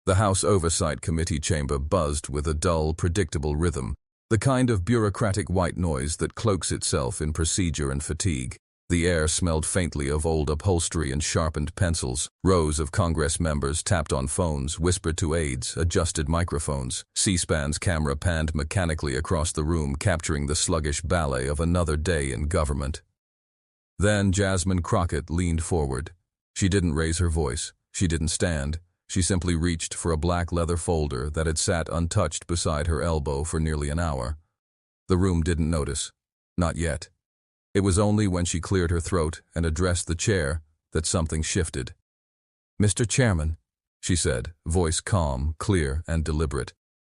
The House Oversight Committee chamber buzzed with a dull, predictable rhythm, the kind of bureaucratic white noise that cloaks itself in procedure and fatigue. The air smelled faintly of old upholstery and sharpened pencils. Rows of Congress members tapped on phones, whispered to aides, adjusted microphones. C-SPAN's camera panned mechanically across the room, capturing the sluggish ballet of another day in government. Then Jasmine Crockett leaned forward. She didn't raise her voice. She didn't stand. She simply reached for a black leather folder that had sat untouched beside her elbow for nearly an hour. The room didn't notice. Not yet. It was only when she cleared her throat and addressed the chair that something shifted. "Mr. Chairman," she said, voice calm, clear, and deliberate,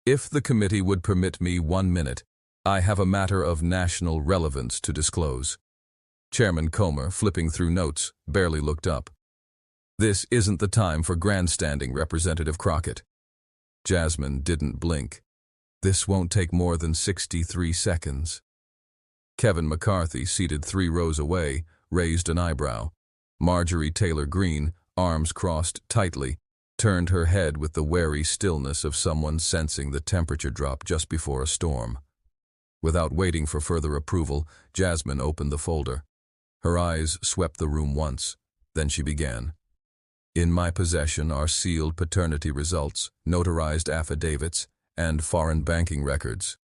"if the committee would permit me 1 minute, I have a matter of national relevance to disclose." Chairman Comer, flipping through notes, barely looked up. "This isn't the time for grandstanding, Representative Crockett." Jasmine didn't blink. "This won't take more than 63 seconds. Kevin McCarthy, seated 3 rows away, raised an eyebrow. Marjorie Taylor Greene, arms crossed tightly, turned her head with the wary stillness of someone sensing the temperature drop just before a storm. Without waiting for further approval, Jasmine opened the folder. Her eyes swept the room once, then she began. "In my possession are sealed paternity results, notarized affidavits, and foreign banking records.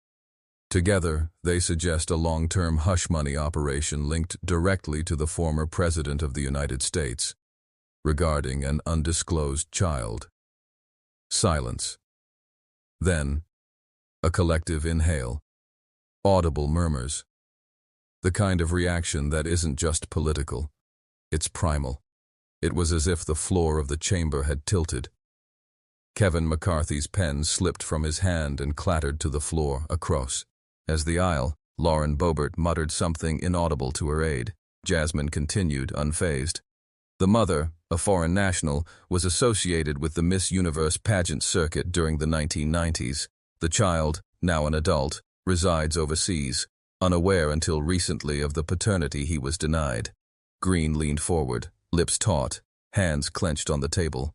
Together, they suggest a long-term hush money operation linked directly to the former President of the United States, regarding an undisclosed child." Silence. Then, a collective inhale. Audible murmurs. The kind of reaction that isn't just political. It's primal. It was as if the floor of the chamber had tilted. Kevin McCarthy's pen slipped from his hand and clattered to the floor, across. As the aisle, Lauren Boebert muttered something inaudible to her aide. Jasmine continued, unfazed. The mother, a foreign national, was associated with the Miss Universe pageant circuit during the 1990s. The child, now an adult, resides overseas, unaware until recently of the paternity he was denied. Greene leaned forward, lips taut, hands clenched on the table.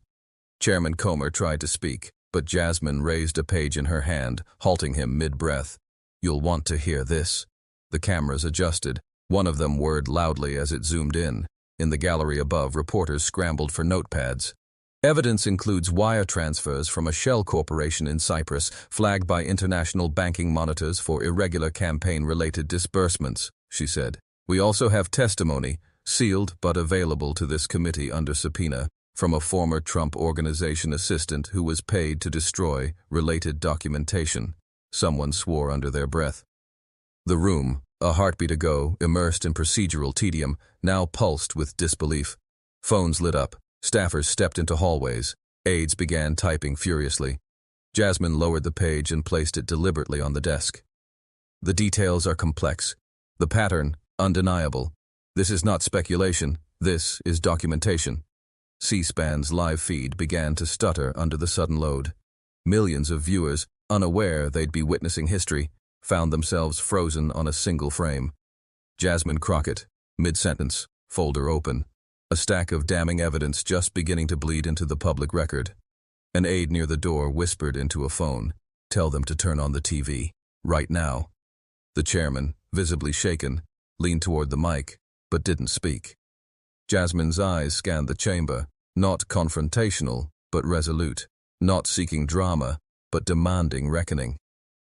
Chairman Comer tried to speak, but Jasmine raised a page in her hand, halting him mid-breath. "You'll want to hear this." The cameras adjusted. One of them whirred loudly as it zoomed in. In the gallery above, reporters scrambled for notepads. "Evidence includes wire transfers from a shell corporation in Cyprus, flagged by international banking monitors for irregular campaign-related disbursements," she said. "We also have testimony, sealed but available to this committee under subpoena, from a former Trump Organization assistant who was paid to destroy related documentation." Someone swore under their breath. The room, a heartbeat ago, immersed in procedural tedium, now pulsed with disbelief. Phones lit up. Staffers stepped into hallways. Aides began typing furiously. Jasmine lowered the page and placed it deliberately on the desk. "The details are complex. The pattern, undeniable. This is not speculation. This is documentation." C-SPAN's live feed began to stutter under the sudden load. Millions of viewers, unaware they'd be witnessing history, found themselves frozen on a single frame. Jasmine Crockett, mid-sentence, folder open. A stack of damning evidence just beginning to bleed into the public record. An aide near the door whispered into a phone, "Tell them to turn on the TV. Right now." The chairman, visibly shaken, leaned toward the mic, but didn't speak. Jasmine's eyes scanned the chamber, not confrontational, but resolute. Not seeking drama, but demanding reckoning.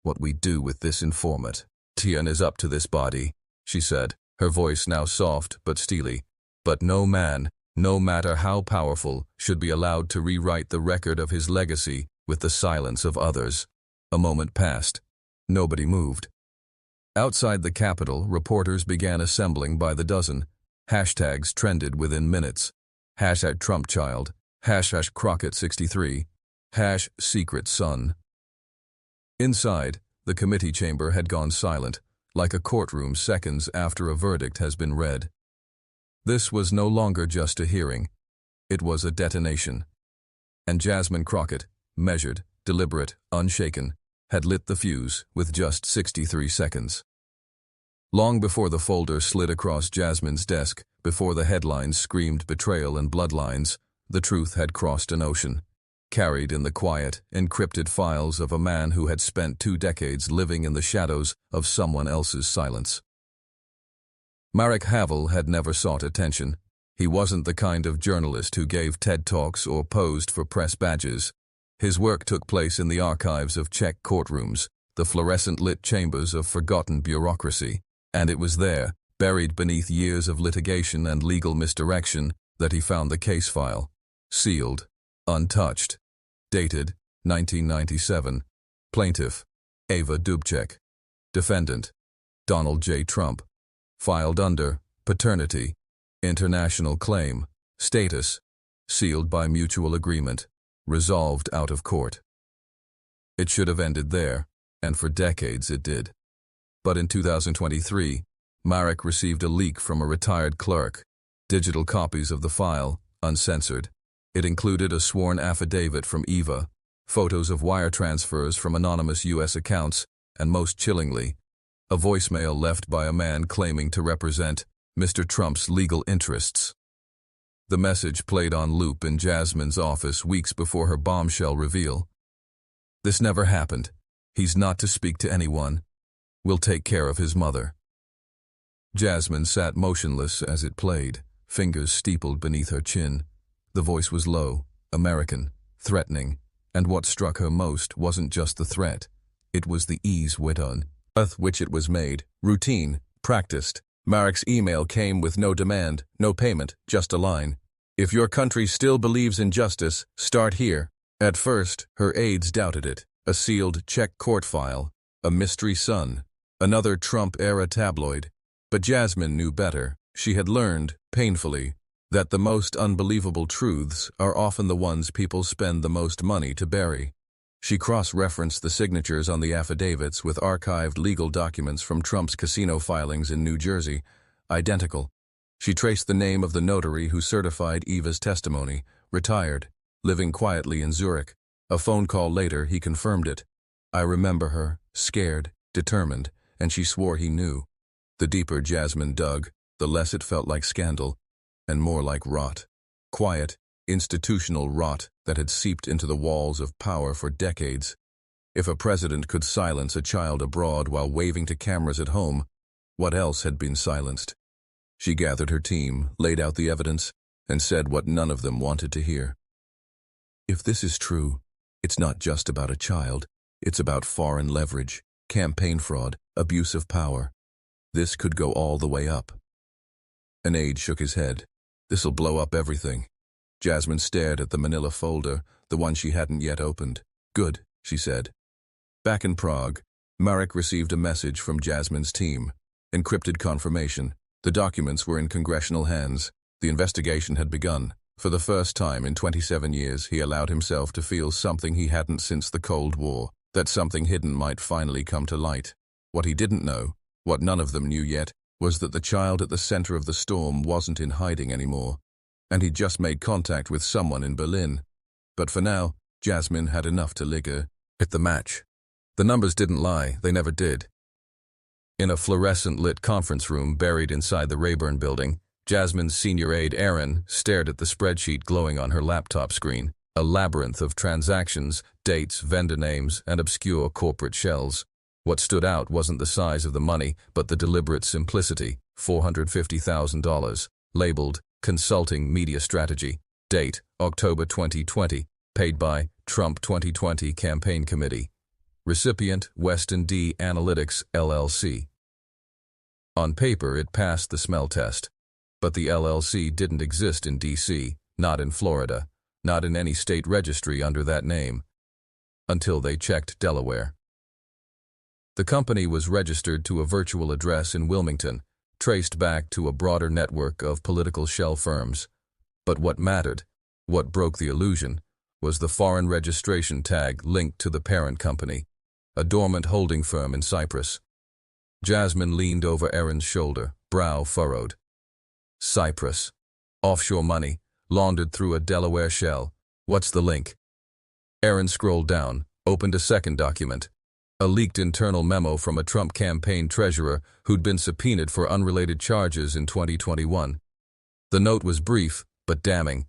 "What we do with this informant, Tian, is up to this body," she said, her voice now soft but steely. "But no man, no matter how powerful, should be allowed to rewrite the record of his legacy with the silence of others." A moment passed. Nobody moved. Outside the Capitol, reporters began assembling by the dozen. Hashtags trended within minutes. #TrumpChild, #Crockett63, #SecretSon. Inside, the committee chamber had gone silent, like a courtroom seconds after a verdict has been read. This was no longer just a hearing. It was a detonation. And Jasmine Crockett, measured, deliberate, unshaken, had lit the fuse with just 63 seconds. Long before the folder slid across Jasmine's desk, before the headlines screamed betrayal and bloodlines, the truth had crossed an ocean. carried in the quiet, encrypted files of a man who had spent 2 decades living in the shadows of someone else's silence. Marek Havel had never sought attention. He wasn't the kind of journalist who gave TED Talks or posed for press badges. His work took place in the archives of Czech courtrooms, the fluorescent-lit chambers of forgotten bureaucracy, and it was there, buried beneath years of litigation and legal misdirection, that he found the case file. Sealed, untouched. Dated, 1997. Plaintiff, Ava Dubček. Defendant, Donald J. Trump. Filed under paternity, international claim, status, sealed by mutual agreement, resolved out of court. It should have ended there, and for decades it did. But in 2023, Marek received a leak from a retired clerk, digital copies of the file, uncensored. It included a sworn affidavit from Eva, photos of wire transfers from anonymous U.S. accounts, and most chillingly, a voicemail left by a man claiming to represent Mr. Trump's legal interests. The message played on loop in Jasmine's office weeks before her bombshell reveal. "This never happened. He's not to speak to anyone. We'll take care of his mother." Jasmine sat motionless as it played, fingers steepled beneath her chin. The voice was low, American, threatening, and what struck her most wasn't just the threat. It was the ease with which it was made, routine, practiced. Marek's email came with no demand, no payment, just a line. "If your country still believes in justice, start here." At first, her aides doubted it. A sealed Czech court file, a mystery Sun, another Trump-era tabloid. But Jasmine knew better. She had learned, painfully, that the most unbelievable truths are often the ones people spend the most money to bury. She cross-referenced the signatures on the affidavits with archived legal documents from Trump's casino filings in New Jersey, identical. She traced the name of the notary who certified Eva's testimony, retired, living quietly in Zurich. A phone call later, he confirmed it. "I remember her, scared, determined, and she swore he knew." The deeper Jasmine dug, the less it felt like scandal, and more like rot. Quiet, institutional rot that had seeped into the walls of power for decades. If a president could silence a child abroad while waving to cameras at home, what else had been silenced? She gathered her team, laid out the evidence, and said what none of them wanted to hear. "If this is true, it's not just about a child. It's about foreign leverage, campaign fraud, abuse of power. This could go all the way up." An aide shook his head. "This'll blow up everything." Jasmine stared at the manila folder, the one she hadn't yet opened. "Good," she said. Back in Prague, Marek received a message from Jasmine's team. Encrypted confirmation. The documents were in congressional hands. The investigation had begun. For the first time in 27 years, he allowed himself to feel something he hadn't since the Cold War, that something hidden might finally come to light. What he didn't know, what none of them knew yet, was that the child at the center of the storm wasn't in hiding anymore, and he'd just made contact with someone in Berlin. But for now, Jasmine had enough to hit the match. The numbers didn't lie, they never did. In a fluorescent-lit conference room buried inside the Rayburn building, Jasmine's senior aide Erin stared at the spreadsheet glowing on her laptop screen, a labyrinth of transactions, dates, vendor names, and obscure corporate shells. What stood out wasn't the size of the money, but the deliberate simplicity, $450,000, labeled Consulting Media Strategy, date October 2020, paid by Trump 2020 Campaign Committee. Recipient Weston D. Analytics, LLC. On paper, it passed the smell test. But the LLC didn't exist in D.C., not in Florida, not in any state registry under that name, until they checked Delaware. The company was registered to a virtual address in Wilmington, traced back to a broader network of political shell firms. But what mattered, what broke the illusion, was the foreign registration tag linked to the parent company, a dormant holding firm in Cyprus. Jasmine leaned over Erin's shoulder, brow furrowed. Cyprus. Offshore money, laundered through a Delaware shell. What's the link? Erin scrolled down, opened a second document. A leaked internal memo from a Trump campaign treasurer who'd been subpoenaed for unrelated charges in 2021. The note was brief, but damning.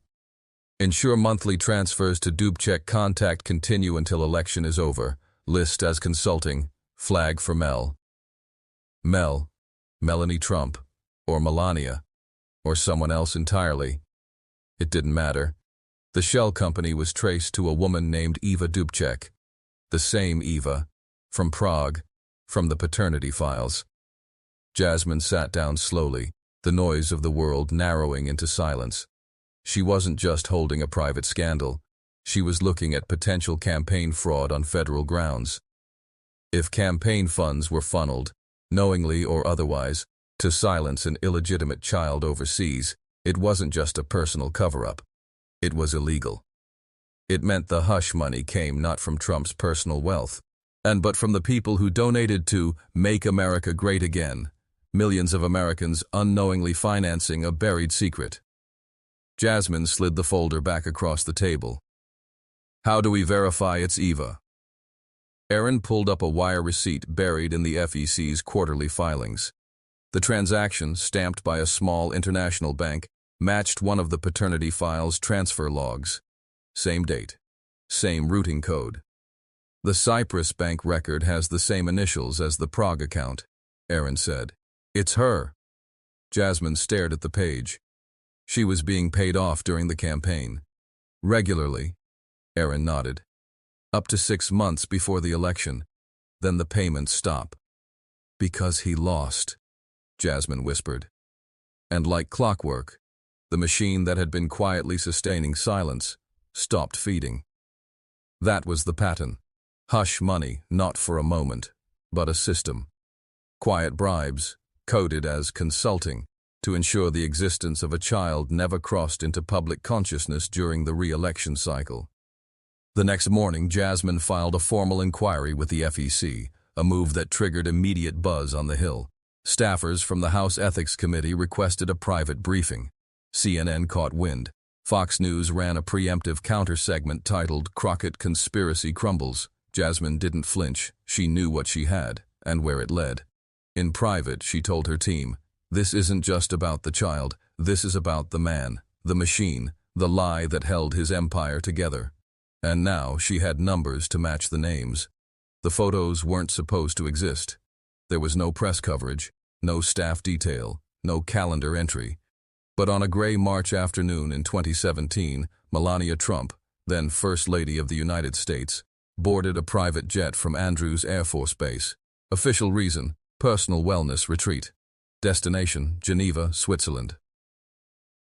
Ensure monthly transfers to Dubček. Contact continue until election is over. List as consulting. Flag for Mel. Mel, Melanie Trump, or Melania, or someone else entirely. It didn't matter. The shell company was traced to a woman named Eva Dubček. The same Eva, from Prague, from the paternity files. Jasmine sat down slowly, the noise of the world narrowing into silence. She wasn't just holding a private scandal. She was looking at potential campaign fraud on federal grounds. If campaign funds were funneled, knowingly or otherwise, to silence an illegitimate child overseas, it wasn't just a personal cover-up. It was illegal. It meant the hush money came not from Trump's personal wealth, but from the people who donated to Make America Great Again, millions of Americans unknowingly financing a buried secret. Jasmine slid the folder back across the table. How do we verify it's Eva? Aaron pulled up a wire receipt buried in the FEC's quarterly filings. The transaction, stamped by a small international bank, matched one of the paternity file's transfer logs. Same date. Same routing code. The Cyprus bank record has the same initials as the Prague account, Aaron said. It's her. Jasmine stared at the page. She was being paid off during the campaign. Regularly. Aaron nodded. Up to 6 months before the election. Then the payments stop. Because he lost, Jasmine whispered. And like clockwork, the machine that had been quietly sustaining silence stopped feeding. That was the pattern. Hush money, not for a moment, but a system. Quiet bribes, coded as consulting, to ensure the existence of a child never crossed into public consciousness during the re-election cycle. The next morning, Jasmine filed a formal inquiry with the FEC, a move that triggered immediate buzz on the Hill. Staffers from the House Ethics Committee requested a private briefing. CNN caught wind. Fox News ran a preemptive counter-segment titled "Crockett Conspiracy Crumbles." Jasmine didn't flinch. She knew what she had, and where it led. In private, she told her team, "This isn't just about the child. This is about the man, the machine, the lie that held his empire together." And now she had numbers to match the names. The photos weren't supposed to exist. There was no press coverage, no staff detail, no calendar entry. But on a gray March afternoon in 2017, Melania Trump, then First Lady of the United States, boarded a private jet from Andrews Air Force Base. Official reason, personal wellness retreat. Destination, Geneva, Switzerland.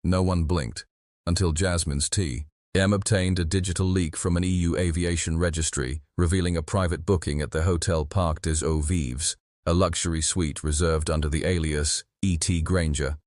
No one blinked, until Jasmine's T.M. obtained a digital leak from an EU aviation registry, revealing a private booking at the Hotel Parc des Eaux Vives, a luxury suite reserved under the alias E.T. Granger.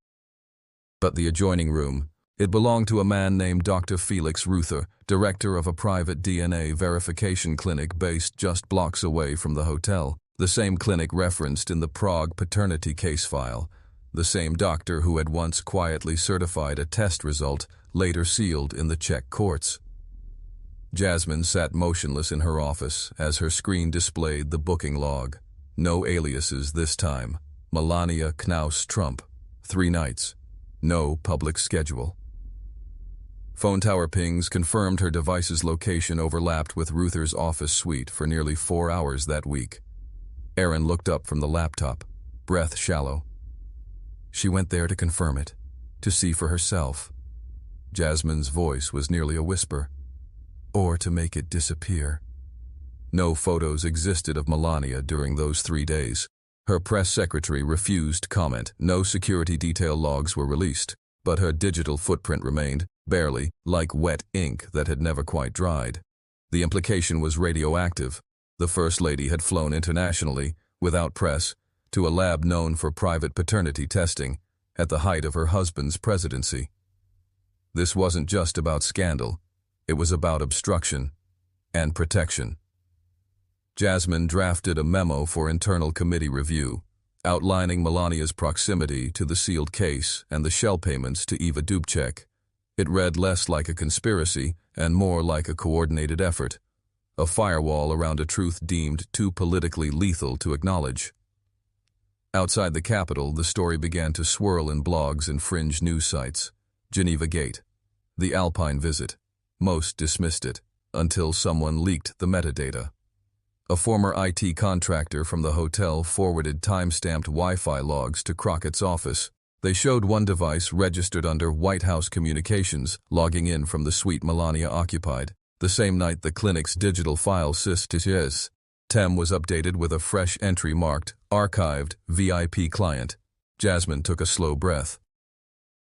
But the adjoining room, it belonged to a man named Dr. Felix Ruther, director of a private DNA verification clinic based just blocks away from the hotel, the same clinic referenced in the Prague paternity case file, the same doctor who had once quietly certified a test result, later sealed in the Czech courts. Jasmine sat motionless in her office as her screen displayed the booking log. No aliases this time. Melania Knaus Trump. 3 nights. No public schedule. Phone tower pings confirmed her device's location overlapped with Ruther's office suite for nearly 4 hours that week. Aaron looked up from the laptop, breath shallow. She went there to confirm it, to see for herself. Jasmine's voice was nearly a whisper. Or to make it disappear. No photos existed of Melania during those 3 days. Her press secretary refused comment. No security detail logs were released, but her digital footprint remained, barely, like wet ink that had never quite dried. The implication was radioactive. The First Lady had flown internationally, without press, to a lab known for private paternity testing, at the height of her husband's presidency. This wasn't just about scandal. It was about obstruction and protection. Jasmine drafted a memo for internal committee review, outlining Melania's proximity to the sealed case and the shell payments to Eva Dubček. It read less like a conspiracy and more like a coordinated effort, a firewall around a truth deemed too politically lethal to acknowledge. Outside the capital, the story began to swirl in blogs and fringe news sites. Geneva Gate. The Alpine visit. Most dismissed it, until someone leaked the metadata. A former IT contractor from the hotel forwarded time-stamped Wi-Fi logs to Crockett's office. They showed one device registered under White House Communications logging in from the suite Melania occupied. The same night the clinic's digital file system was updated with a fresh entry marked Archived VIP Client. Jasmine took a slow breath.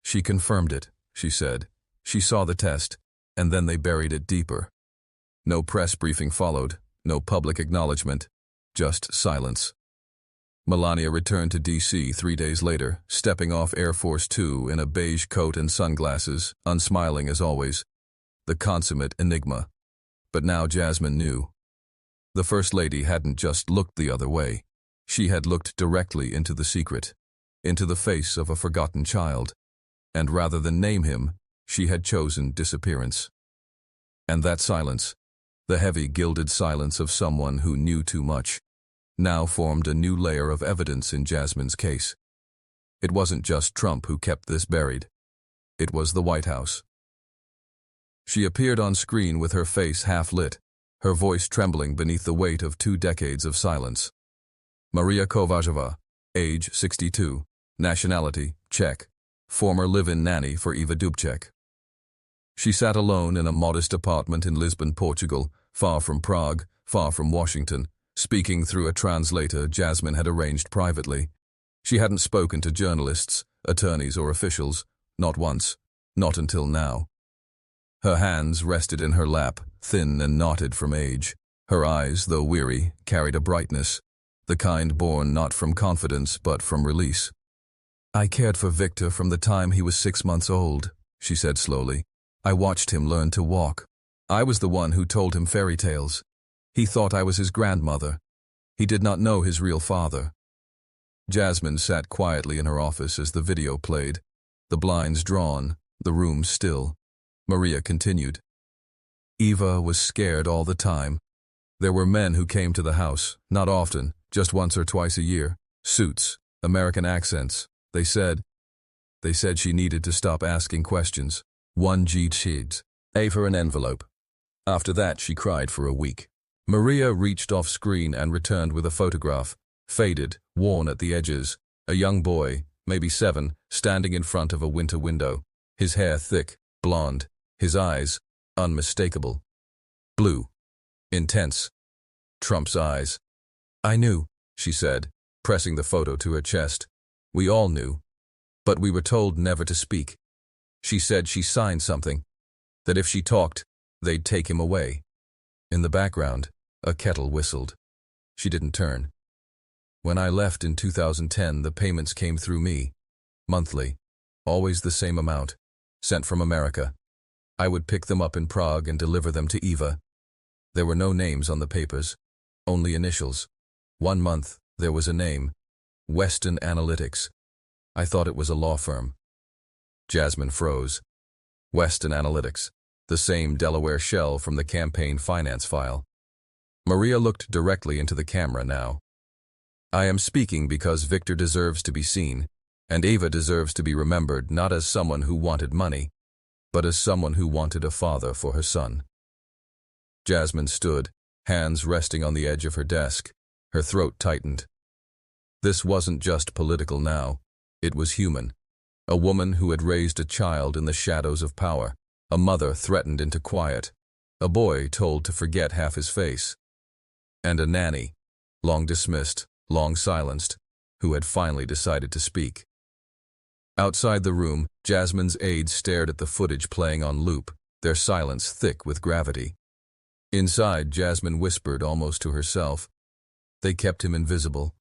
She confirmed it, she said. She saw the test, and then they buried it deeper. No press briefing followed, no public acknowledgement, just silence. Melania returned to D.C. 3 days later, stepping off Air Force Two in a beige coat and sunglasses, unsmiling as always. The consummate enigma. But now Jasmine knew. The First Lady hadn't just looked the other way. She had looked directly into the secret, into the face of a forgotten child. And rather than name him, she had chosen disappearance. And that silence, the heavy gilded silence of someone who knew too much, now formed a new layer of evidence in Jasmine's case. It wasn't just Trump who kept this buried. It was the White House. She appeared on screen with her face half lit, her voice trembling beneath the weight of 2 decades of silence. Maria Kovačeva, age 62, nationality Czech, former live-in nanny for Eva Dubček. She sat alone in a modest apartment in Lisbon, Portugal, far from Prague, far from Washington, speaking through a translator Jasmine had arranged privately. She hadn't spoken to journalists, attorneys or officials, not once, not until now. Her hands rested in her lap, thin and knotted from age. Her eyes, though weary, carried a brightness, the kind born not from confidence but from release. "I cared for Victor from the time he was 6 months old," she said slowly. "I watched him learn to walk. I was the one who told him fairy tales. He thought I was his grandmother. He did not know his real father." Jasmine sat quietly in her office as the video played, the blinds drawn, the room still. Maria continued. "Eva was scared all the time. There were men who came to the house, not often, just once or twice a year. Suits, American accents. They said she needed to stop asking questions. 1 sheet. Eva an envelope. After that she cried for a week." Maria reached off screen and returned with a photograph, faded, worn at the edges. A young boy, maybe 7, standing in front of a winter window. His hair thick, blonde. His eyes, unmistakable. Blue. Intense. Trump's eyes. "I knew," she said, pressing the photo to her chest. "We all knew. But we were told never to speak. She said she signed something, that if she talked, they'd take him away." In the background, a kettle whistled. She didn't turn. "When I left in 2010, the payments came through me. Monthly. Always the same amount. Sent from America. I would pick them up in Prague and deliver them to Eva. There were no names on the papers, only initials. 1 month, there was a name. Western Analytics. I thought it was a law firm." Jasmine froze. Western Analytics, the same Delaware shell from the campaign finance file. Maria looked directly into the camera now. "I am speaking because Victor deserves to be seen, and Eva deserves to be remembered not as someone who wanted money, but as someone who wanted a father for her son." Jasmine stood, hands resting on the edge of her desk. Her throat tightened. This wasn't just political now. It was human. A woman who had raised a child in the shadows of power. A mother threatened into quiet. A boy told to forget half his face. And a nanny, long dismissed, long silenced, who had finally decided to speak. Outside the room, Jasmine's aides stared at the footage playing on loop, their silence thick with gravity. Inside, Jasmine whispered almost to herself. They kept him invisible,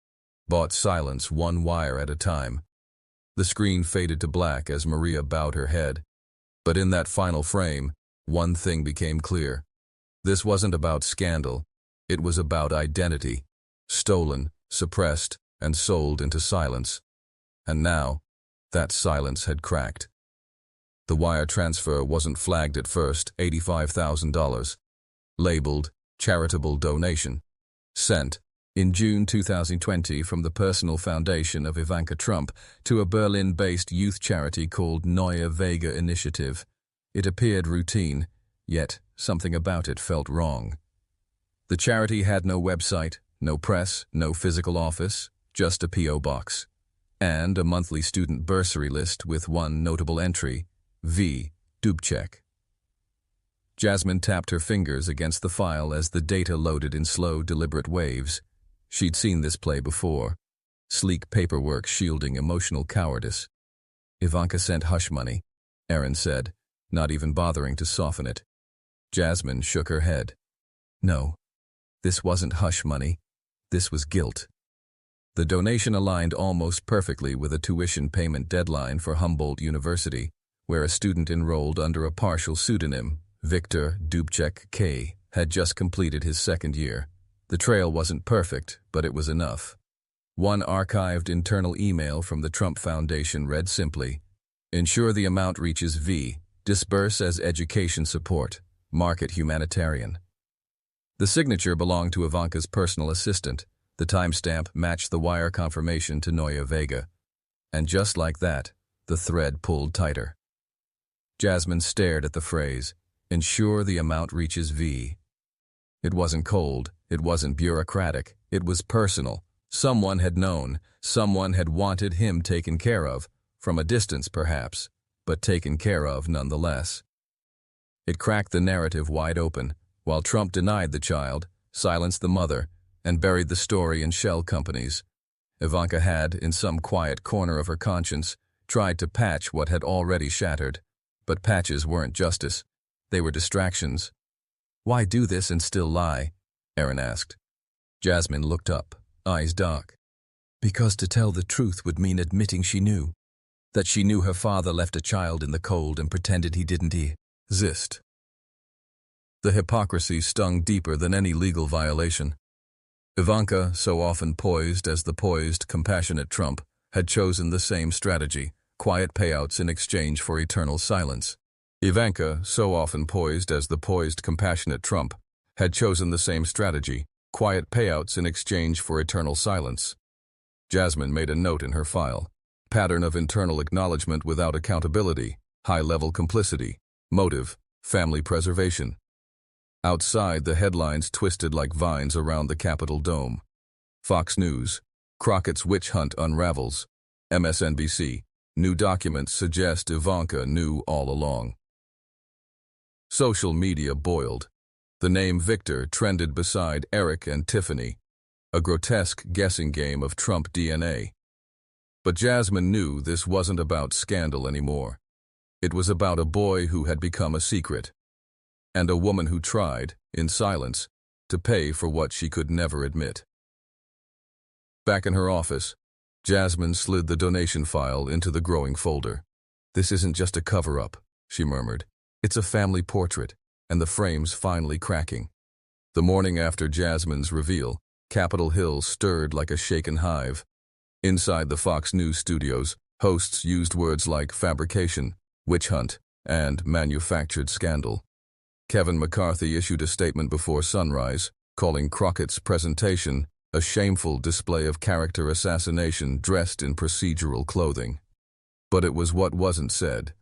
bought silence 1 wire at a time. The screen faded to black as Maria bowed her head. But in that final frame, one thing became clear. This wasn't about scandal. It was about identity. Stolen, suppressed, and sold into silence. And now, that silence had cracked. The wire transfer wasn't flagged at first, $85,000. Labeled, charitable donation. Sent, in June 2020 from the personal foundation of Ivanka Trump to a Berlin-based youth charity called Neue Wege Initiative. It appeared routine, yet something about it felt wrong. The charity had no website, no press, no physical office, just a P.O. box, and a monthly student bursary list with one notable entry, V. Dubček. Jasmine tapped her fingers against the file as the data loaded in slow, deliberate waves. She'd seen this play before. Sleek paperwork shielding emotional cowardice. Ivanka sent hush money, Aaron said, not even bothering to soften it. Jasmine shook her head. No, this wasn't hush money. This was guilt. The donation aligned almost perfectly with a tuition payment deadline for Humboldt University, where a student enrolled under a partial pseudonym, Victor Dubček K., had just completed his second year. The trail wasn't perfect, but it was enough. One archived internal email from the Trump Foundation read simply, "Ensure the amount reaches V. Disperse as education support. Market humanitarian." The signature belonged to Ivanka's personal assistant. The timestamp matched the wire confirmation to Noya Vega. And just like that, the thread pulled tighter. Jasmine stared at the phrase, "Ensure the amount reaches V." It wasn't cold, it wasn't bureaucratic, it was personal. Someone had known, someone had wanted him taken care of, from a distance perhaps, but taken care of nonetheless. It cracked the narrative wide open. While Trump denied the child, silenced the mother, and buried the story in shell companies, Ivanka had, in some quiet corner of her conscience, tried to patch what had already shattered. But patches weren't justice. They were distractions. "Why do this and still lie?" Aaron asked. Jasmine looked up, eyes dark. "Because to tell the truth would mean admitting she knew. That she knew her father left a child in the cold and pretended he didn't exist." The hypocrisy stung deeper than any legal violation. Ivanka, so often poised as the poised, compassionate Trump, had chosen the same strategy, quiet payouts in exchange for eternal silence. Ivanka, so often poised as the poised, compassionate Trump, had chosen the same strategy, quiet payouts in exchange for eternal silence. Jasmine made a note in her file. Pattern of internal acknowledgement without accountability, high-level complicity, motive, family preservation. Outside, the headlines twisted like vines around the Capitol dome. Fox News, Crockett's witch hunt unravels. MSNBC, new documents suggest Ivanka knew all along. Social media boiled. The name Victor trended beside Eric and Tiffany, a grotesque guessing game of Trump DNA. But Jasmine knew this wasn't about scandal anymore. It was about a boy who had become a secret, and a woman who tried, in silence, to pay for what she could never admit. Back in her office, Jasmine slid the donation file into the growing folder. "This isn't just a cover-up," she murmured. "It's a family portrait, and the frame's finally cracking." The morning after Jasmine's reveal, Capitol Hill stirred like a shaken hive. Inside the Fox News studios, hosts used words like fabrication, witch hunt, and manufactured scandal. Kevin McCarthy issued a statement before sunrise, calling Crockett's presentation a shameful display of character assassination dressed in procedural clothing. But it was what wasn't said,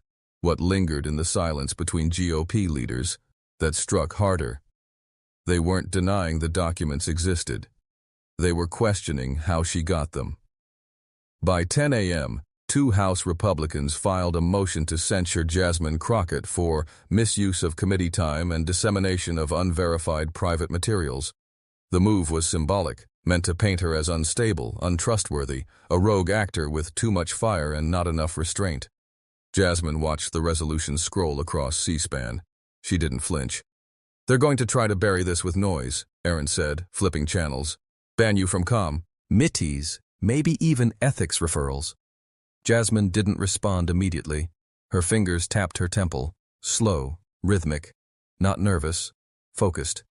what lingered in the silence between GOP leaders, that struck harder. They weren't denying the documents existed. They were questioning how she got them. By 10 a.m., 2 House Republicans filed a motion to censure Jasmine Crockett for misuse of committee time and dissemination of unverified private materials. The move was symbolic, meant to paint her as unstable, untrustworthy, a rogue actor with too much fire and not enough restraint. Jasmine watched the resolution scroll across C-SPAN. She didn't flinch. "They're going to try to bury this with noise," Aaron said, flipping channels. "Ban you from committees, maybe even ethics referrals." Jasmine didn't respond immediately. Her fingers tapped her temple, slow, rhythmic, not nervous, focused.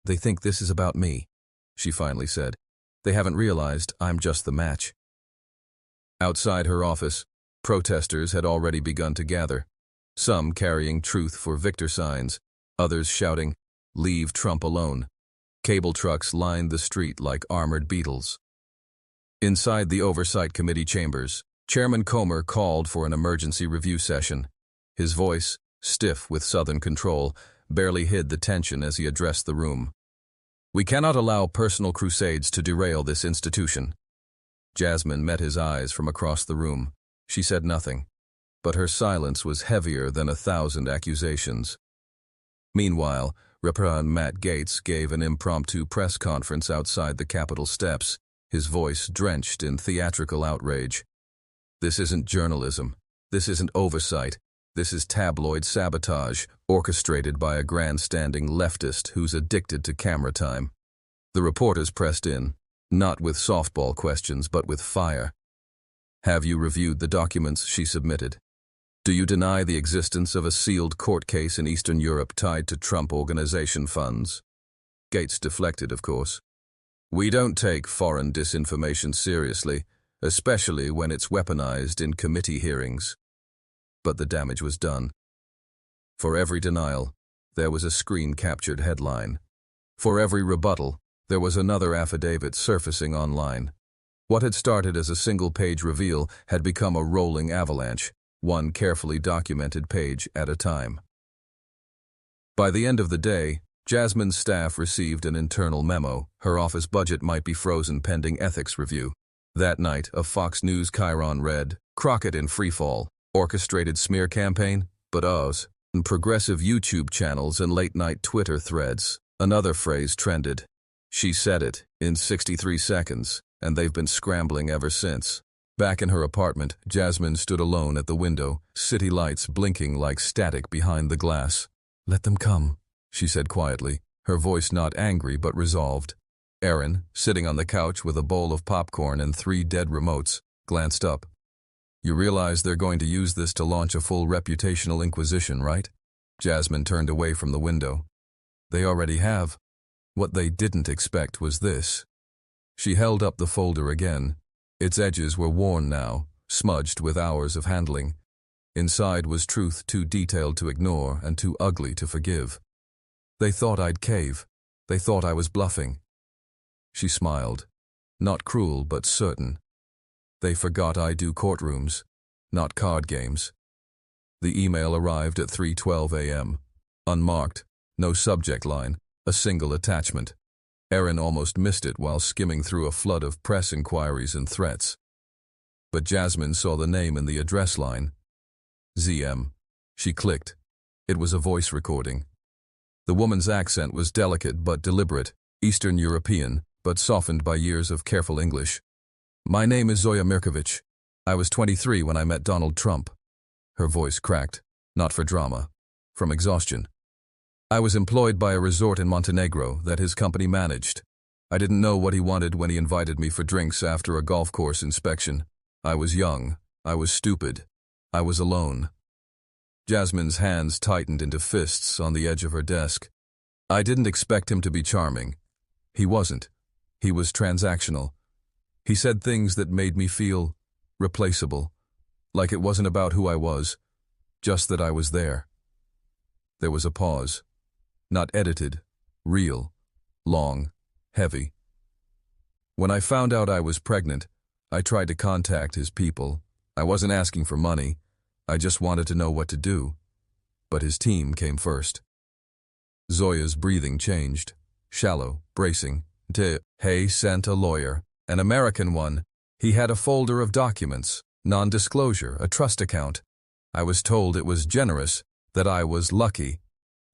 "They think this is about me," she finally said. "They haven't realized I'm just the match." Outside her office, protesters had already begun to gather, some carrying Truth for Victor signs, others shouting, "Leave Trump alone." Cable trucks lined the street like armored beetles. Inside the Oversight Committee chambers, Chairman Comer called for an emergency review session. His voice, stiff with Southern control, barely hid the tension as he addressed the room. "We cannot allow personal crusades to derail this institution." Jasmine met his eyes from across the room. She said nothing, but her silence was heavier than 1,000 accusations. Meanwhile, Representative Matt Gaetz gave an impromptu press conference outside the Capitol steps, his voice drenched in theatrical outrage. "This isn't journalism. This isn't oversight. This is tabloid sabotage, orchestrated by a grandstanding leftist who's addicted to camera time." The reporters pressed in, not with softball questions but with fire. "Have you reviewed the documents she submitted? Do you deny the existence of a sealed court case in Eastern Europe tied to Trump Organization funds?" Gaetz deflected, of course. "We don't take foreign disinformation seriously, especially when it's weaponized in committee hearings." But the damage was done. For every denial, there was a screen-captured headline. For every rebuttal, there was another affidavit surfacing online. What had started as a single-page reveal had become a rolling avalanche, one carefully documented page at a time. By the end of the day, Jasmine's staff received an internal memo. Her office budget might be frozen pending ethics review. That night, a Fox News chyron read, "Crockett in freefall, orchestrated smear campaign, but Oz," and progressive YouTube channels and late-night Twitter threads. Another phrase trended. "She said it, in 63 seconds, and they've been scrambling ever since." Back in her apartment, Jasmine stood alone at the window, city lights blinking like static behind the glass. "Let them come," she said quietly, her voice not angry but resolved. Aaron, sitting on the couch with a bowl of popcorn and 3 dead remotes, glanced up. "You realize they're going to use this to launch a full reputational inquisition, right?" Jasmine turned away from the window. "They already have." What they didn't expect was this. She held up the folder again. Its edges were worn now, smudged with hours of handling. Inside was truth too detailed to ignore and too ugly to forgive. "They thought I'd cave. They thought I was bluffing." She smiled. Not cruel, but certain. "They forgot I do courtrooms, not card games." The email arrived at 3:12 a.m. Unmarked, no subject line, a single attachment. Aaron almost missed it while skimming through a flood of press inquiries and threats. But Jasmine saw the name in the address line. ZM. She clicked. It was a voice recording. The woman's accent was delicate but deliberate, Eastern European, but softened by years of careful English. "My name is Zoya Mirkovich. I was 23 when I met Donald Trump." Her voice cracked, not for drama, from exhaustion. "I was employed by a resort in Montenegro that his company managed. I didn't know what he wanted when he invited me for drinks after a golf course inspection. I was young. I was stupid. I was alone." Jasmine's hands tightened into fists on the edge of her desk. "I didn't expect him to be charming. He wasn't. He was transactional. He said things that made me feel replaceable, like it wasn't about who I was, just that I was there." There was a pause. Not edited, real, long, heavy. "When I found out I was pregnant, I tried to contact his people. I wasn't asking for money. I just wanted to know what to do. But his team came first." Zoya's breathing changed, shallow, bracing. He sent a lawyer, an American one. He had a folder of documents, non-disclosure, a trust account. I was told it was generous, that I was lucky."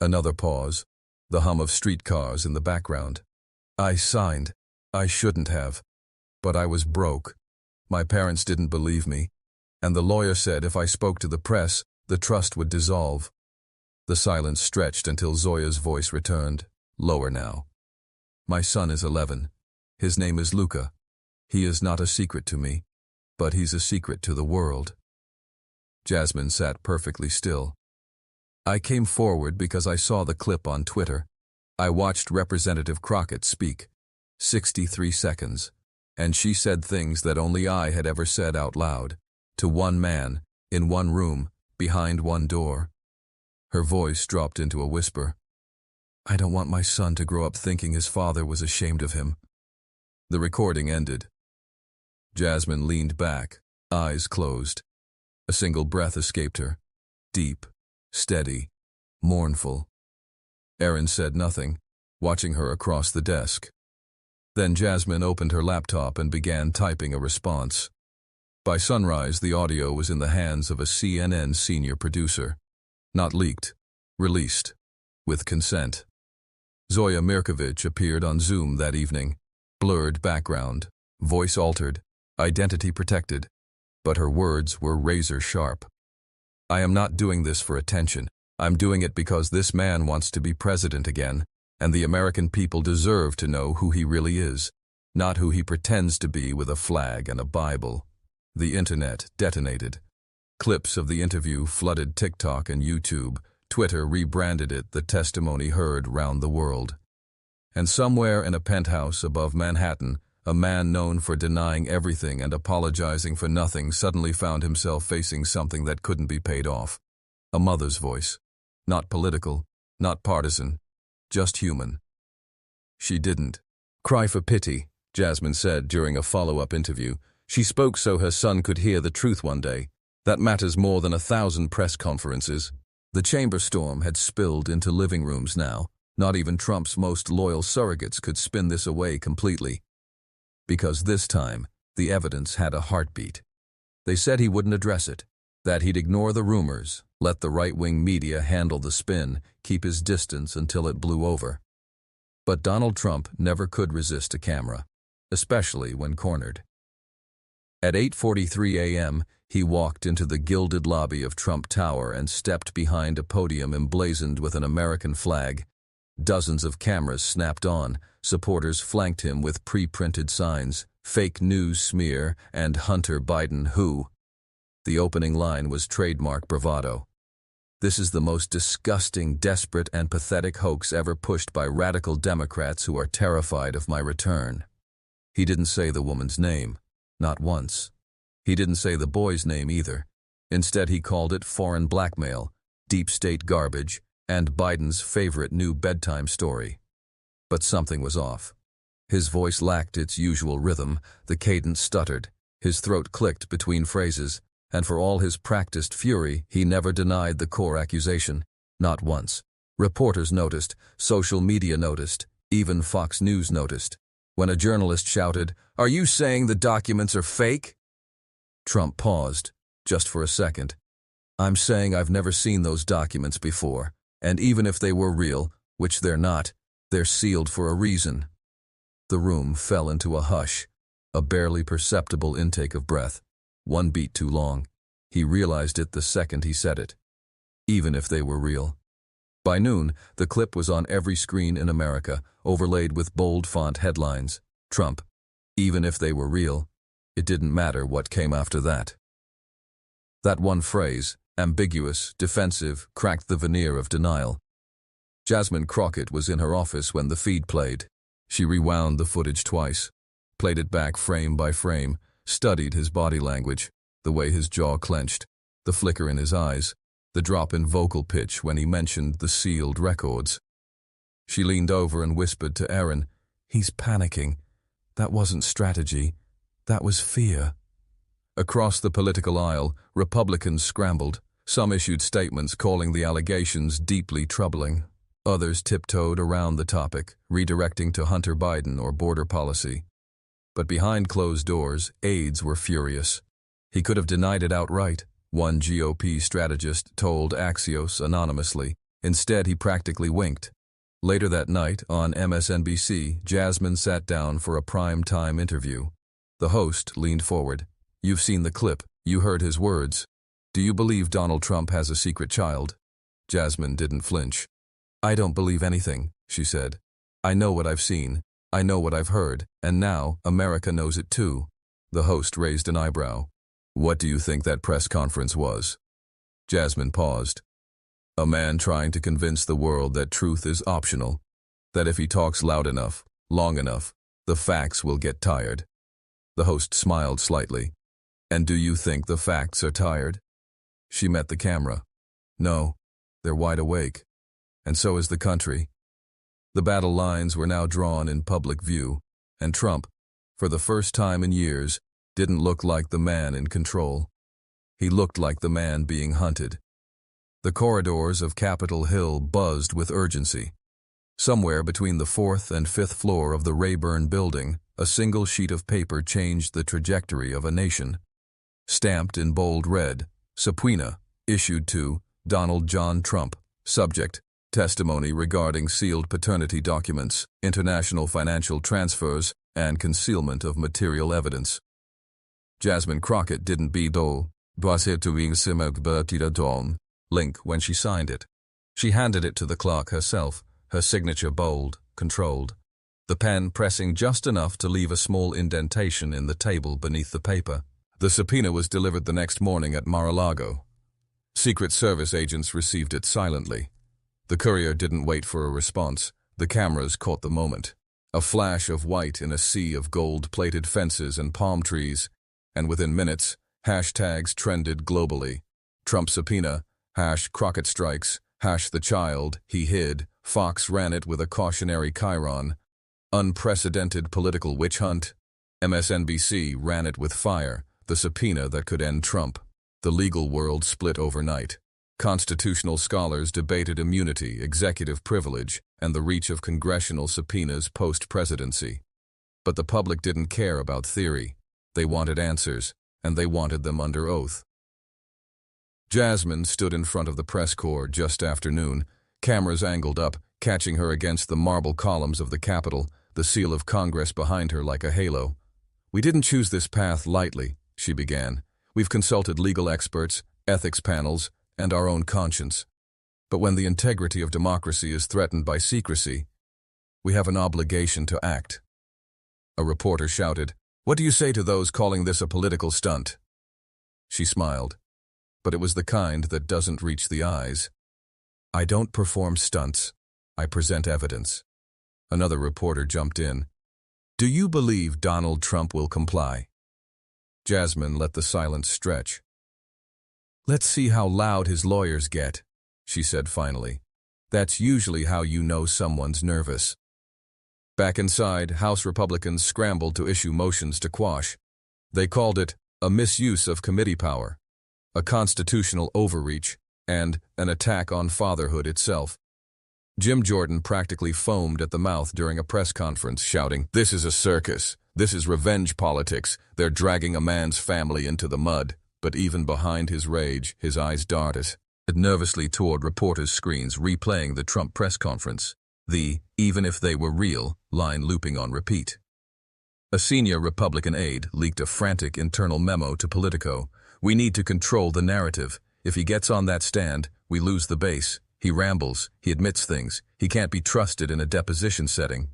Another pause, the hum of streetcars in the background. "I signed. I shouldn't have. But I was broke. My parents didn't believe me. And the lawyer said if I spoke to the press, the trust would dissolve." The silence stretched until Zoya's voice returned, lower now. "My son is 11. His name is Luca. He is not a secret to me, but he's a secret to the world." Jasmine sat perfectly still. "I came forward because I saw the clip on Twitter. I watched Representative Crockett speak. 63 seconds. And she said things that only I had ever said out loud. To one man, in one room, behind one door." Her voice dropped into a whisper. "I don't want my son to grow up thinking his father was ashamed of him." The recording ended. Jasmine leaned back, eyes closed. A single breath escaped her. Deep, steady, mournful. Erin said nothing, watching her across the desk. Then Jasmine opened her laptop and began typing a response. By sunrise, the audio was in the hands of a CNN senior producer. Not leaked, released, with consent. Zoya Mirkovich appeared on Zoom that evening. Blurred background, voice altered, identity protected, but her words were razor sharp. I am not doing this for attention. I'm doing it because this man wants to be president again, and the American people deserve to know who he really is, not who he pretends to be with a flag and a Bible. The internet detonated. Clips of the interview flooded TikTok and YouTube. Twitter rebranded it the testimony heard round the world. And somewhere in a penthouse above Manhattan, a man known for denying everything and apologizing for nothing suddenly found himself facing something that couldn't be paid off. A mother's voice. Not political, not partisan, just human. She didn't cry for pity, Jasmine said during a follow-up interview. She spoke so her son could hear the truth one day. That matters more than 1,000 press conferences. The chamber storm had spilled into living rooms now. Not even Trump's most loyal surrogates could spin this away completely. Because this time, the evidence had a heartbeat. They said he wouldn't address it, that he'd ignore the rumors, let the right-wing media handle the spin, keep his distance until it blew over. But Donald Trump never could resist a camera, especially when cornered. At 8:43 a.m., he walked into the gilded lobby of Trump Tower and stepped behind a podium emblazoned with an American flag. Dozens of cameras snapped on. Supporters flanked him with pre-printed signs, "Fake news smear" and "Hunter Biden who?" The opening line was trademark bravado. This is the most disgusting, desperate, and pathetic hoax ever pushed by radical Democrats who are terrified of my return. He didn't say the woman's name, not once. He didn't say the boy's name either. Instead, he called it foreign blackmail, deep state garbage, and Biden's favorite new bedtime story. But something was off. His voice lacked its usual rhythm, the cadence stuttered, his throat clicked between phrases, and for all his practiced fury, he never denied the core accusation, not once. Reporters noticed, social media noticed, even Fox News noticed. When a journalist shouted, "Are you saying the documents are fake?" Trump paused, just for a second. "I'm saying I've never seen those documents before, and even if they were real, which they're not, they're sealed for a reason." The room fell into a hush, a barely perceptible intake of breath. One beat too long. He realized it the second he said it. Even if they were real. By noon, the clip was on every screen in America, overlaid with bold font headlines. Trump. Even if they were real. It didn't matter what came after that. That one phrase, ambiguous, defensive, cracked the veneer of denial. Jasmine Crockett was in her office when the feed played. She rewound the footage twice, played it back frame by frame, studied his body language, the way his jaw clenched, the flicker in his eyes, the drop in vocal pitch when he mentioned the sealed records. She leaned over and whispered to Erin, "He's panicking. That wasn't strategy. That was fear." Across the political aisle, Republicans scrambled. Some issued statements calling the allegations deeply troubling. Others tiptoed around the topic, redirecting to Hunter Biden or border policy. But behind closed doors, aides were furious. He could have denied it outright, one GOP strategist told Axios anonymously. Instead, he practically winked. Later that night, on MSNBC, Jasmine sat down for a prime-time interview. The host leaned forward. "You've seen the clip. You heard his words. Do you believe Donald Trump has a secret child?" Jasmine didn't flinch. "I don't believe anything," she said. "I know what I've seen. I know what I've heard, and now America knows it too." The host raised an eyebrow. "What do you think that press conference was?" Jasmine paused. "A man trying to convince the world that truth is optional, that if he talks loud enough, long enough, the facts will get tired." The host smiled slightly. "And do you think the facts are tired?" She met the camera. "No, they're wide awake. And so is the country." The battle lines were now drawn in public view, and Trump, for the first time in years, didn't look like the man in control. He looked like the man being hunted. The corridors of Capitol Hill buzzed with urgency. Somewhere between the 4th and 5th floor of the Rayburn building, a single sheet of paper changed the trajectory of a nation. Stamped in bold red, subpoena, issued to Donald John Trump, subject, testimony regarding sealed paternity documents, international financial transfers, and concealment of material evidence. Jasmine Crockett didn't be link when she signed it. She handed it to the clerk herself, her signature bold, controlled, the pen pressing just enough to leave a small indentation in the table beneath the paper. The subpoena was delivered the next morning at Mar-a-Lago. Secret Service agents received it silently. The courier didn't wait for a response. The cameras caught the moment. A flash of white in a sea of gold-plated fences and palm trees, and within minutes, hashtags trended globally. Trump subpoena, #Crockett strikes, #the child he hid, Fox ran it with a cautionary chyron, unprecedented political witch hunt. MSNBC ran it with fire, the subpoena that could end Trump. The legal world split overnight. Constitutional scholars debated immunity, executive privilege, and the reach of congressional subpoenas post-presidency. But the public didn't care about theory. They wanted answers, and they wanted them under oath. Jasmine stood in front of the press corps just after noon, cameras angled up, catching her against the marble columns of the Capitol, the seal of Congress behind her like a halo. "We didn't choose this path lightly," she began. "We've consulted legal experts, ethics panels, and our own conscience. But when the integrity of democracy is threatened by secrecy, we have an obligation to act." A reporter shouted, "What do you say to those calling this a political stunt?" She smiled, but it was the kind that doesn't reach the eyes. "I don't perform stunts. I present evidence." Another reporter jumped in. "Do you believe Donald Trump will comply?" Jasmine let the silence stretch. "Let's see how loud his lawyers get," she said finally. "That's usually how you know someone's nervous." Back inside, House Republicans scrambled to issue motions to quash. They called it a misuse of committee power, a constitutional overreach, and an attack on fatherhood itself. Jim Jordan practically foamed at the mouth during a press conference, shouting, "This is a circus. This is revenge politics. They're dragging a man's family into the mud." But even behind his rage, his eyes darted nervously toward reporters' screens replaying the Trump press conference, the "even if they were real" line looping on repeat. A senior Republican aide leaked a frantic internal memo to Politico. "We need to control the narrative. If he gets on that stand, we lose the base. He rambles, he admits things, he can't be trusted in a deposition setting."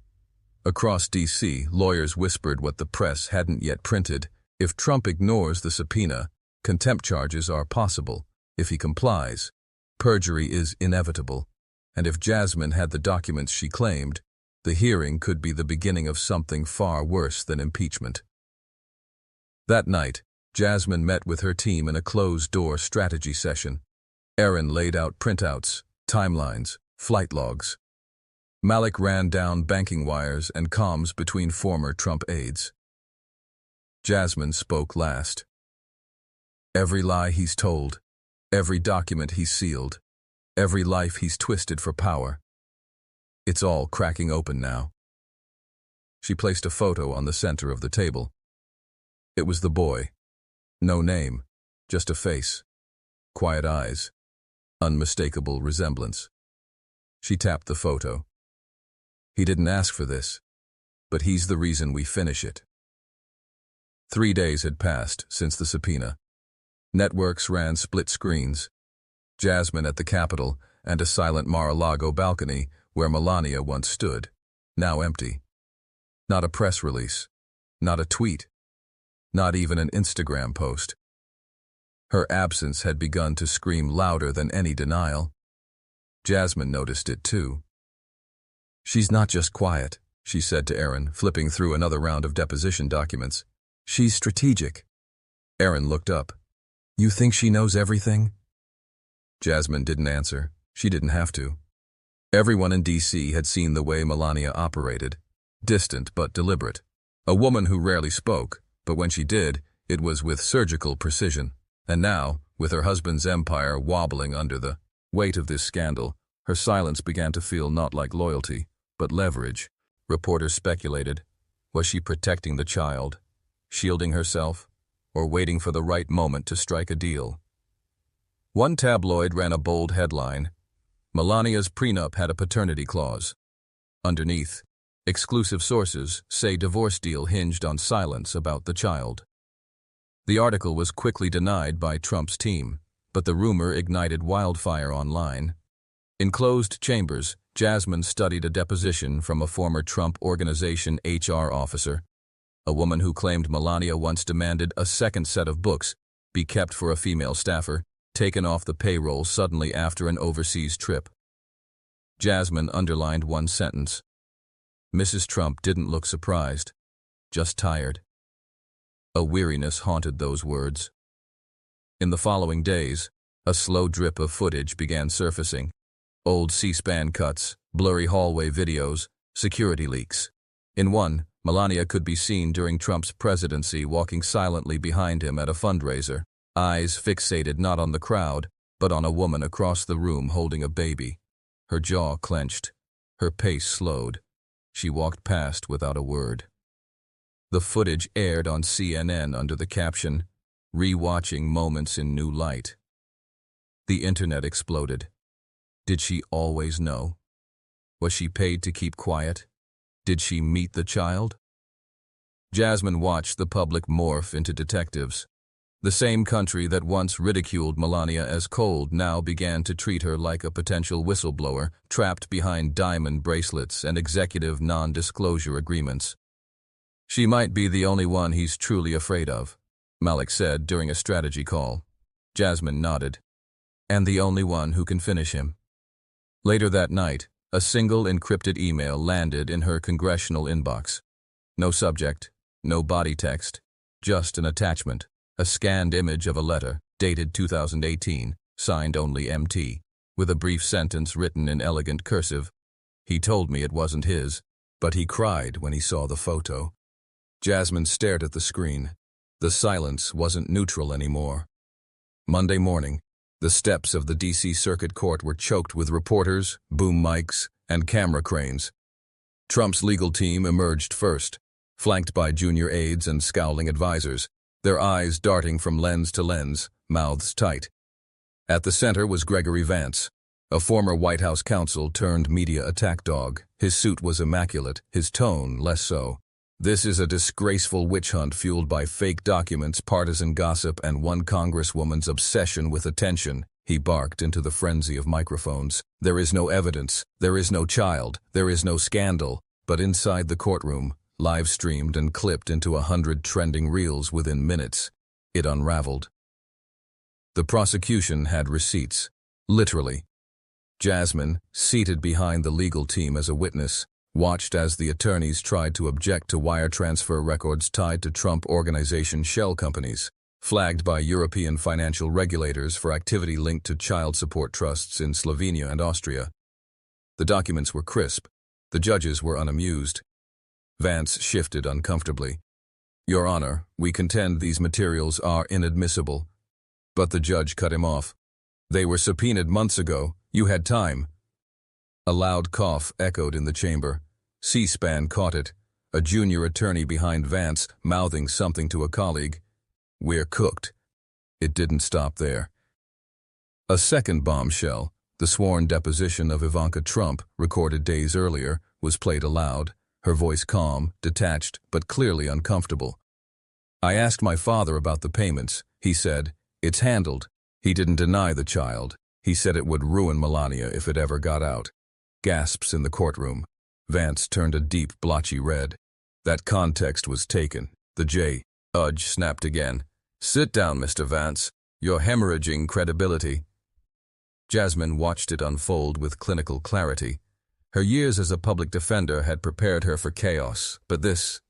Across D.C., lawyers whispered what the press hadn't yet printed. If Trump ignores the subpoena, contempt charges are possible. If he complies, perjury is inevitable. And if Jasmine had the documents she claimed, the hearing could be the beginning of something far worse than impeachment. That night, Jasmine met with her team in a closed-door strategy session. Aaron laid out printouts, timelines, flight logs. Malik ran down banking wires and comms between former Trump aides. Jasmine spoke last. "Every lie he's told, every document he's sealed, every life he's twisted for power. It's all cracking open now." She placed a photo on the center of the table. It was the boy. No name, just a face. Quiet eyes. Unmistakable resemblance. She tapped the photo. "He didn't ask for this, but he's the reason we finish it." 3 days had passed since the subpoena. Networks ran split screens. Jasmine at the Capitol and a silent Mar-a-Lago balcony where Melania once stood, now empty. Not a press release, not a tweet, not even an Instagram post. Her absence had begun to scream louder than any denial. Jasmine noticed it too. "She's not just quiet," she said to Aaron, flipping through another round of deposition documents. "She's strategic." Aaron looked up. "You think she knows everything?" Jasmine didn't answer. She didn't have to. Everyone in D.C. had seen the way Melania operated. Distant but deliberate. A woman who rarely spoke, but when she did, it was with surgical precision. And now, with her husband's empire wobbling under the Weight of this scandal, her silence began to feel not like loyalty, but leverage. Reporters speculated. Was she protecting the child, shielding herself, or waiting for the right moment to strike a deal? One tabloid ran a bold headline: Melania's prenup had a paternity clause. Underneath, exclusive sources say divorce deal hinged on silence about the child. The article was quickly denied by Trump's team, but the rumor ignited wildfire online. In closed chambers, Jasmine studied a deposition from a former Trump Organization HR officer, a woman who claimed Melania once demanded a second set of books be kept for a female staffer, taken off the payroll suddenly after an overseas trip. Jasmine underlined one sentence. Mrs. Trump didn't look surprised, just tired. A weariness haunted those words. In the following days, a slow drip of footage began surfacing. Old C-SPAN cuts, blurry hallway videos, security leaks. In one, Melania could be seen during Trump's presidency walking silently behind him at a fundraiser, eyes fixated not on the crowd, but on a woman across the room holding a baby. Her jaw clenched. Her pace slowed. She walked past without a word. The footage aired on CNN under the caption, "Rewatching Moments in New Light." The internet exploded. Did she always know? Was she paid to keep quiet? Did she meet the child? Jasmine watched the public morph into detectives. The same country that once ridiculed Melania as cold now began to treat her like a potential whistleblower trapped behind diamond bracelets and executive non-disclosure agreements. She might be the only one he's truly afraid of, Malik said during a strategy call. Jasmine nodded. And the only one who can finish him. Later that night, a single encrypted email landed in her congressional inbox. No subject, no body text, just an attachment, a scanned image of a letter, dated 2018, signed only MT, with a brief sentence written in elegant cursive. He told me it wasn't his, but he cried when he saw the photo. Jasmine stared at the screen. The silence wasn't neutral anymore. Monday morning, the steps of the D.C. Circuit Court were choked with reporters, boom mics, and camera cranes. Trump's legal team emerged first, flanked by junior aides and scowling advisors, their eyes darting from lens to lens, mouths tight. At the center was Gregory Vance, a former White House counsel turned media attack dog. His suit was immaculate, his tone less so. This is a disgraceful witch hunt fueled by fake documents, partisan gossip, and one congresswoman's obsession with attention, he barked into the frenzy of microphones. There is no evidence, there is no child, there is no scandal, but inside the courtroom, live-streamed and clipped into 100 trending reels within minutes, it unraveled. The prosecution had receipts, literally. Jasmine, seated behind the legal team as a witness, watched as the attorneys tried to object to wire transfer records tied to Trump Organization shell companies, flagged by European financial regulators for activity linked to child support trusts in Slovenia and Austria. The documents were crisp. The judges were unamused. Vance shifted uncomfortably. Your Honor, we contend these materials are inadmissible. But the judge cut him off. They were subpoenaed months ago. You had time. A loud cough echoed in the chamber. C-SPAN caught it, a junior attorney behind Vance mouthing something to a colleague. We're cooked. It didn't stop there. A second bombshell, the sworn deposition of Ivanka Trump, recorded days earlier, was played aloud, her voice calm, detached, but clearly uncomfortable. I asked my father about the payments. He said, it's handled. He didn't deny the child. He said it would ruin Melania if it ever got out. Gasps in the courtroom. Vance turned a deep, blotchy red. That context was taken. The judge snapped again. Sit down, Mr. Vance. You're hemorrhaging credibility. Jasmine watched it unfold with clinical clarity. Her years as a public defender had prepared her for chaos, but this